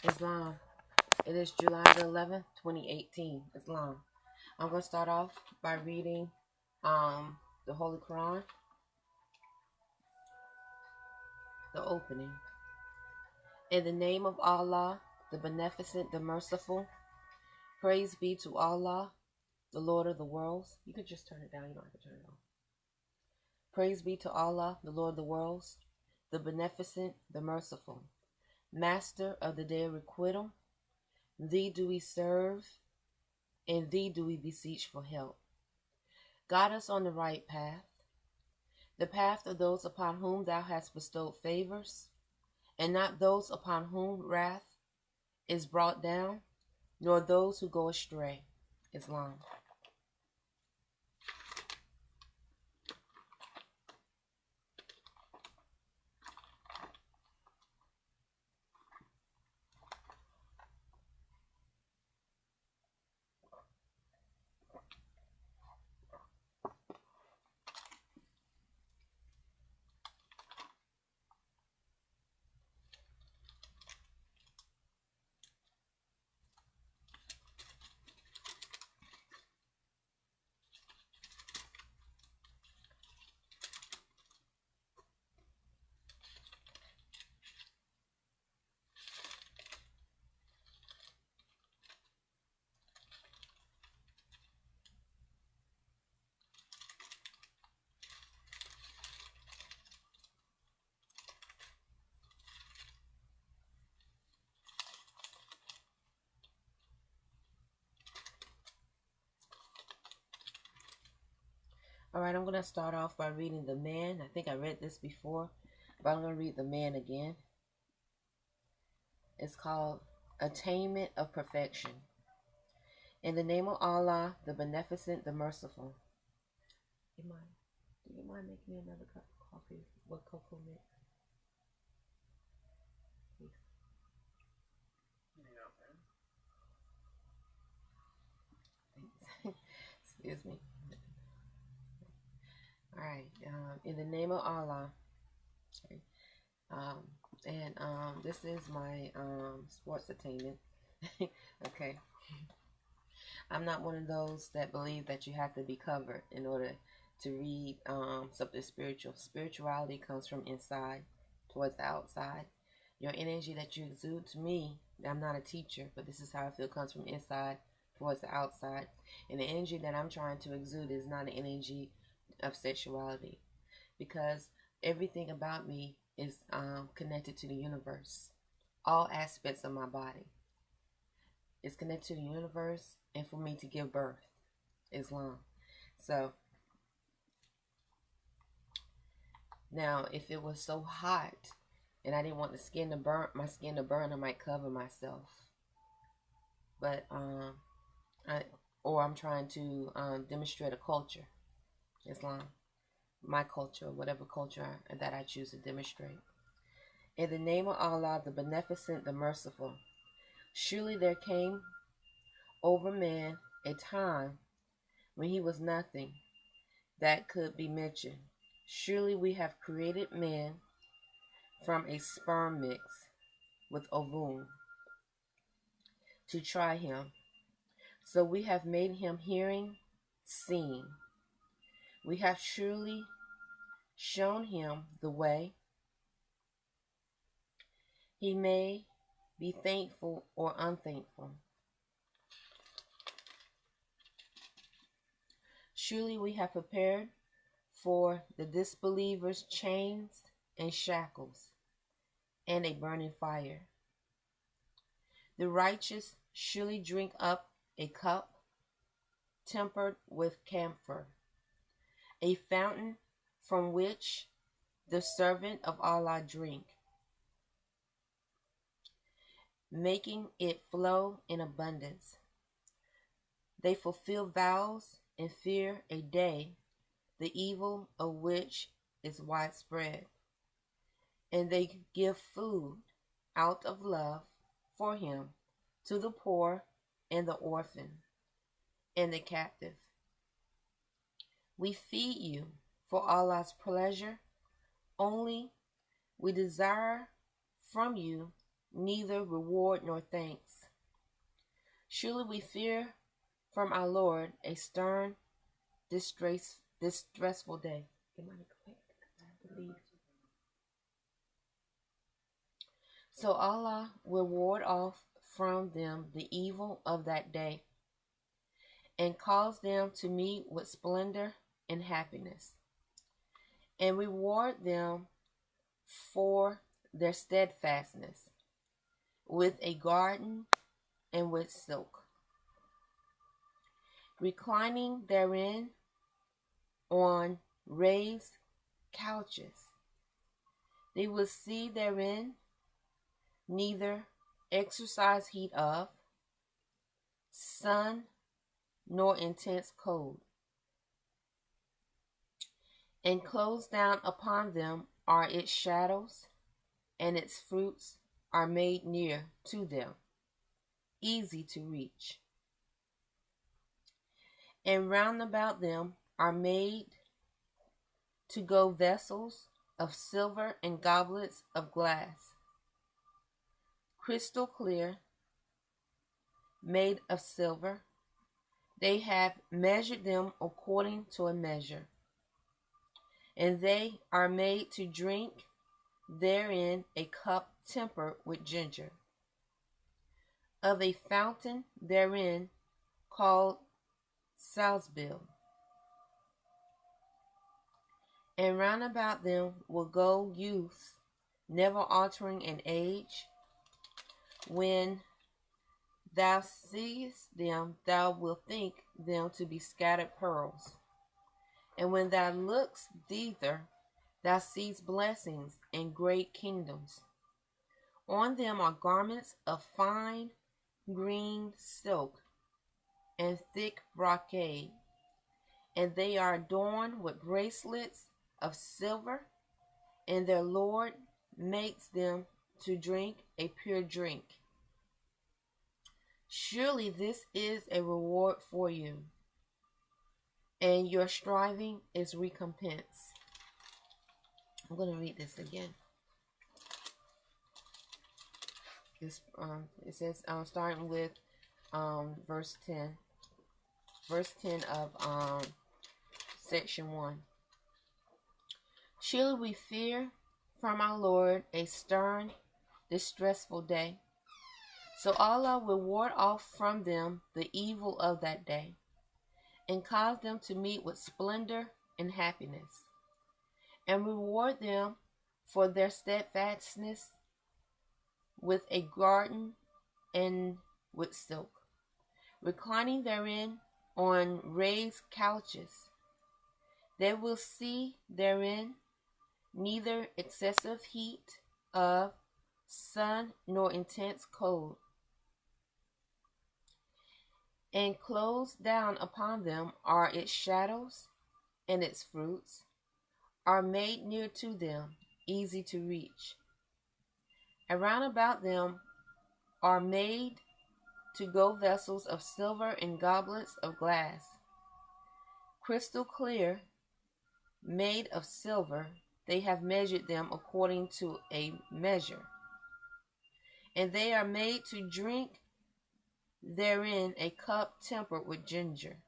Islam. It is July the 11th, 2018. Islam. I'm going to start off by reading the Holy Quran, the opening. In the name of Allah, the Beneficent, the Merciful, praise be to Allah, the Lord of the worlds. You could just turn it down. You don't have to turn it on. Praise be to Allah, the Lord of the worlds, the Beneficent, the Merciful, Master of the day of requital. Thee do we serve, and thee do we beseech for help. Guide us on the right path, the path of those upon whom thou hast bestowed favors, and not those upon whom wrath is brought down, nor those who go astray. Islam. All right, I'm going to start off by reading the man. I think I read this before, but I'm going to read the man again. It's called Attainment of Perfection. In the name of Allah, the Beneficent, the Merciful. Do you mind making me another cup of coffee? What cocoa mix? Please. Excuse me. All right. In the name of Allah. Okay. This is my sports attainment. Okay. I'm not one of those that believe that you have to be covered in order to read something spiritual. Spirituality comes from inside towards the outside. Your energy that you exude, to me, I'm not a teacher, but this is how I feel, comes from inside towards the outside. And the energy that I'm trying to exude is not an energy of sexuality, because everything about me is connected to the universe. All aspects of my body is connected to the universe, and for me to give birth. Islam. So now, if it was so hot and I didn't want the skin to burn, my skin to burn, I might cover myself. But I'm trying to demonstrate a culture, Islam, my culture, whatever culture that I choose to demonstrate. In the name of Allah, the Beneficent, the Merciful. Surely there came over man a time when he was nothing that could be mentioned. Surely we have created man from a sperm mix with ovum to try him. So we have made him hearing, seeing. We have surely shown him the way. He may be thankful or unthankful. Surely we have prepared for the disbelievers chains and shackles and a burning fire. The righteous surely drink up a cup tempered with camphor, a fountain from which the servant of Allah drink, making it flow in abundance. They fulfill vows and fear a day, the evil of which is widespread. And they give food out of love for him to the poor and the orphan and the captive. We feed you for Allah's pleasure. Only we desire from you neither reward nor thanks. Surely we fear from our Lord a stern, distressful day. So Allah will ward off from them the evil of that day and cause them to meet with splendor and happiness, and reward them for their steadfastness with a garden and with silk, reclining therein on raised couches. They will see therein neither exercise heat of sun nor intense cold, and closed down upon them are its shadows, and its fruits are made near to them, easy to reach. And round about them are made to go vessels of silver and goblets of glass, crystal clear, made of silver. They have measured them according to a measure, and they are made to drink therein a cup tempered with ginger, of a fountain therein called Salzbil. And round about them will go youths, never altering in age. When thou seest them, thou wilt think them to be scattered pearls. And when thou lookest thither, thou seest blessings and great kingdoms. On them are garments of fine green silk and thick brocade, and they are adorned with bracelets of silver, and their Lord makes them to drink a pure drink. Surely this is a reward for you, and your striving is recompense. I'm going to read this again. It says, starting with verse 10. Verse 10 of section 1. Surely we fear from our Lord a stern, distressful day. So Allah will ward off from them the evil of that day, and cause them to meet with splendor and happiness, and reward them for their steadfastness with a garden and with silk, reclining therein on raised couches. They will see therein neither excessive heat of sun nor intense cold, and closed down upon them are its shadows, and its fruits are made near to them, easy to reach. Around about them are made to go vessels of silver and goblets of glass, crystal clear, made of silver. They have measured them according to a measure, and they are made to drink therein a cup tempered with ginger,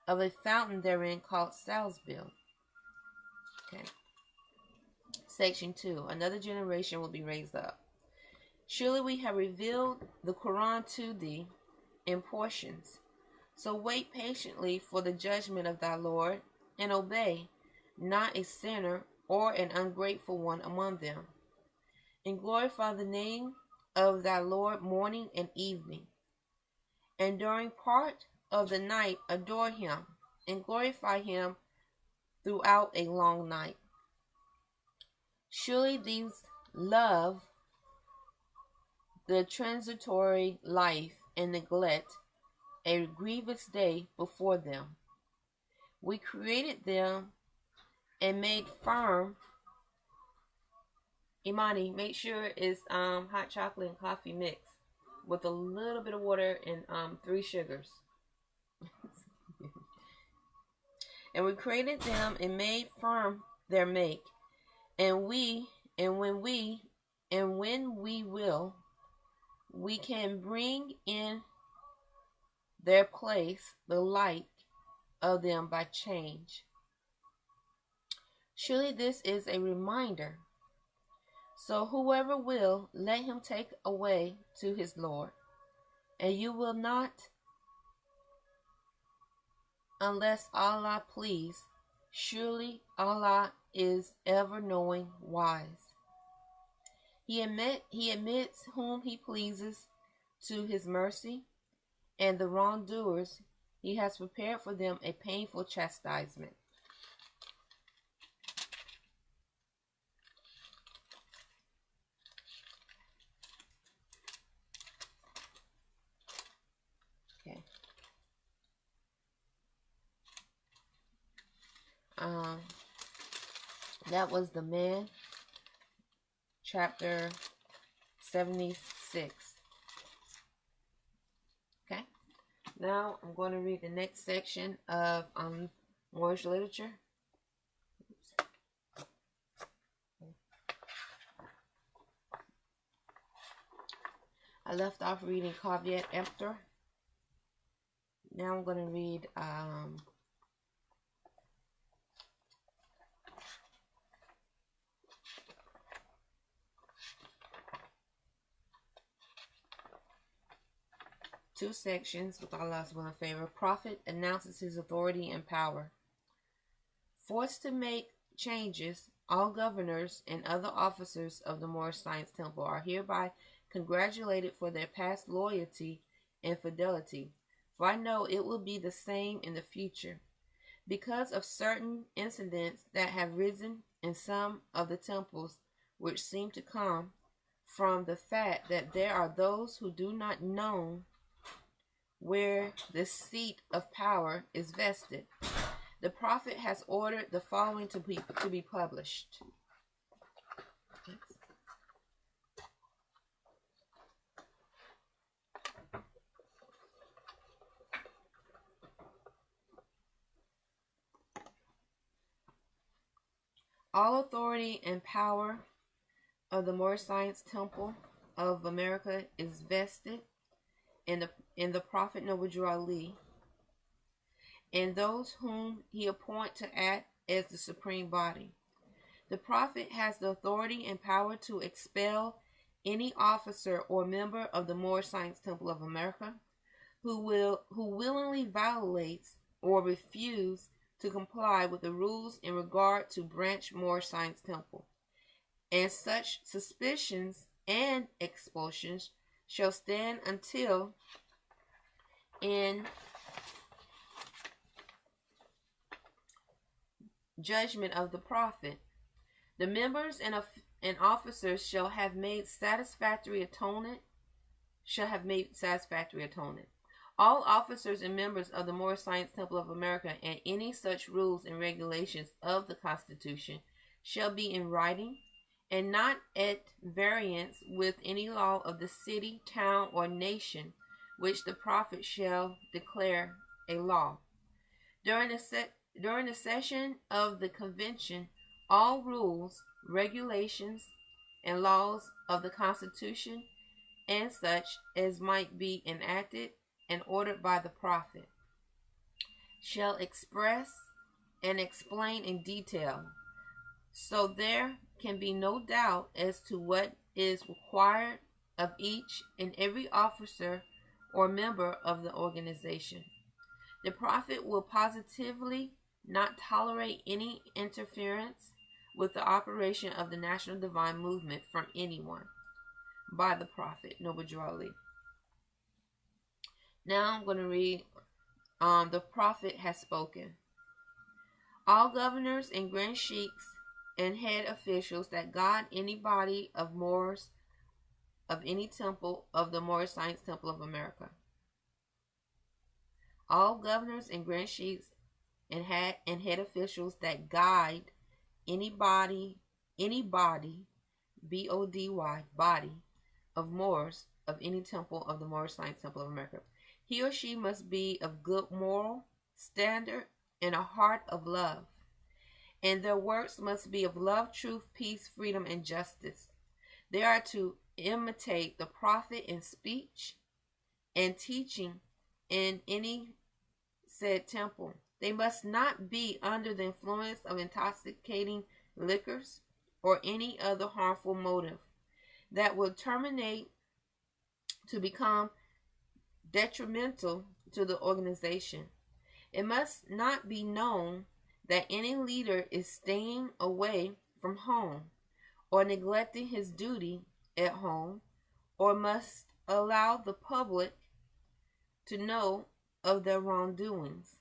of a fountain therein called Salzbil. Okay. Section 2. Another generation will be raised up. Surely we have revealed the Quran to thee in portions. So wait patiently for the judgment of thy Lord, and obey not a sinner or an ungrateful one among them. And glorify the name of thy Lord morning and evening. And during part of the night adore him, and glorify him throughout a long night. Surely these love the transitory life and neglect a grievous day before them. We created them and made firm. Imani, make sure it's hot chocolate and coffee mix with a little bit of water and 3 sugars. And we created them and made firm their make. And when we And when we will, we can bring in their place the like of them by change. Surely this is a reminder. So whoever will, let him take away to his Lord. And you will not, unless Allah please. Surely Allah is ever-knowing, wise. He admits whom he pleases to his mercy, and the wrongdoers he has prepared for them a painful chastisement. Okay. That was the man, chapter 76. Okay. Now I'm going to read the next section of Moorish literature. I left off reading Caveat Emptor. Now I'm going to read two sections with Allah's will and favor. Prophet announces his authority and power. Forced to make changes, all governors and other officers of the Moorish Science Temple are hereby congratulated for their past loyalty and fidelity, for I know it will be the same in the future. Because of certain incidents that have risen in some of the temples, which seem to come from the fact that there are those who do not know where the seat of power is vested, the Prophet has ordered the following to be published. All authority and power of the Moorish Science Temple of America is vested in the Prophet Noble Ali and those whom he appoint to act as the supreme body. The Prophet has the authority and power to expel any officer or member of the Moorish Science Temple of America who willingly violates or refuse to comply with the rules in regard to branch Moorish Science Temple, and such suspicions and expulsions shall stand until in judgment of the Prophet. The members and officers shall have made satisfactory atonement. All officers and members of the Moorish Science Temple of America and any such rules and regulations of the Constitution shall be in writing and not at variance with any law of the city, town, or nation which the Prophet shall declare a law. During the session of the convention, all rules, regulations, and laws of the Constitution and such as might be enacted and ordered by the Prophet shall express and explain in detail, so there can be no doubt as to what is required of each and every officer or member of the organization. The Prophet will positively not tolerate any interference with the operation of the National Divine Movement from anyone. By the Prophet Noble Ali. Now I'm going to read the Prophet has spoken. All governors and grand sheiks and head officials that guide any body of Moors of any temple of the Moorish Science Temple of America. All governors and grand sheiks and head officials that guide any body, B-O-D-Y, body of Moors of any temple of the Moorish Science Temple of America. He or she must be of good moral standard and a heart of love, and their works must be of love, truth, peace, freedom, and justice. They are to imitate the prophet in speech and teaching in any said temple. They must not be under the influence of intoxicating liquors or any other harmful motive that will terminate to become detrimental to the organization. It must not be known that any leader is staying away from home or neglecting his duty at home, or must allow the public to know of their wrongdoings.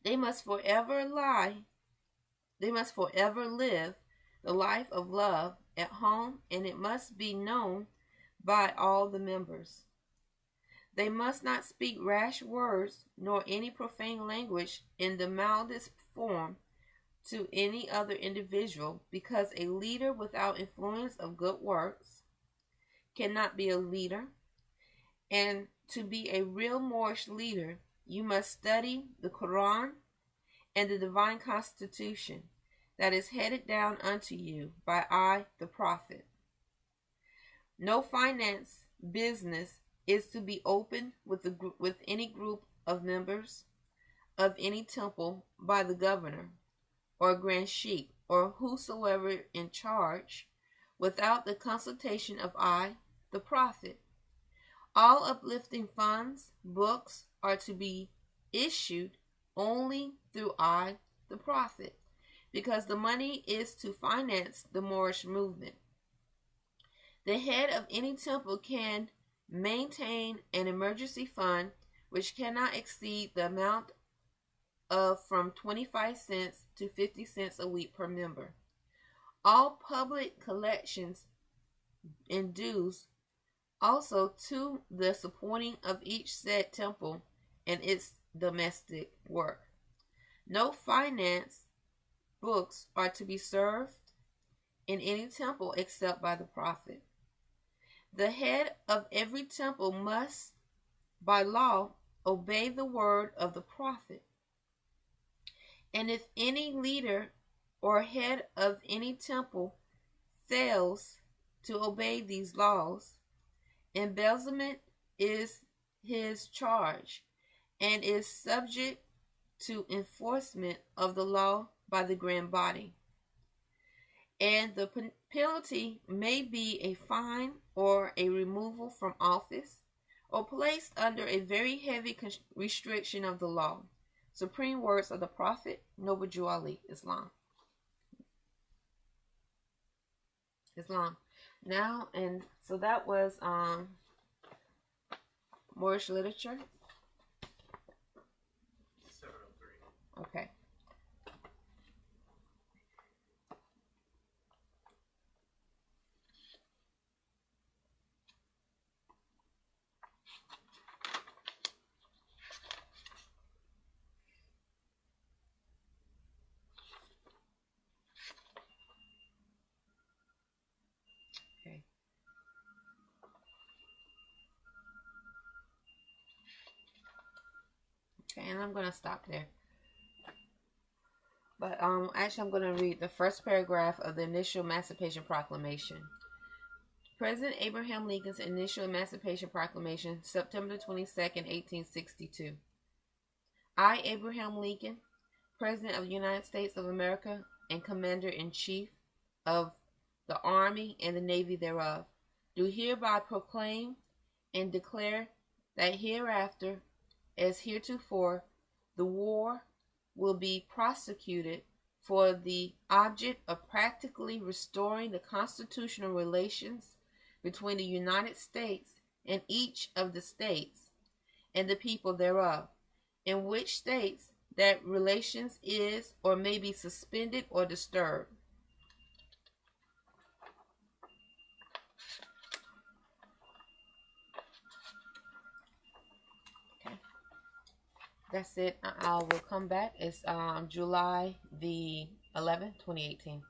They must forever live the life of love at home, and it must be known by all the members. They must not speak rash words nor any profane language in the mildest form to any other individual, because a leader without influence of good works cannot be a leader. And to be a real Moorish leader, you must study the Quran and the divine constitution that is handed down unto you by I, the prophet. No finance business is to be opened with any group of members of any temple by the governor or grand sheikh or whosoever in charge without the consultation of I, the prophet. All uplifting funds, books are to be issued only through I, the prophet, because the money is to finance the Moorish movement. The head of any temple can maintain an emergency fund which cannot exceed the amount of from 25 cents to 50 cents a week per member. All public collections and dues also to the supporting of each said temple and its domestic work. No finance books are to be served in any temple except by the prophet. The head of every temple must, by law, obey the word of the prophet. And if any leader or head of any temple fails to obey these laws, embezzlement is his charge and is subject to enforcement of the law by the grand body. And the penalty may be a fine or a removal from office or placed under a very heavy restriction of the law. Supreme words of the Prophet, Noble Jew Ali, Islam. Now, and so that was Moorish literature. 703. Okay. Okay, and I'm going to stop there. But actually I'm going to read the first paragraph of the initial Emancipation Proclamation. President Abraham Lincoln's initial Emancipation Proclamation, September 22nd, 1862. I, Abraham Lincoln, President of the United States of America and Commander-in-Chief of the Army and the Navy thereof, do hereby proclaim and declare that hereafter, as heretofore, the war will be prosecuted for the object of practically restoring the constitutional relations between the United States and each of the states and the people thereof, in which states that relations is or may be suspended or disturbed. That's it. I will come back. It's July the 11th, 2018.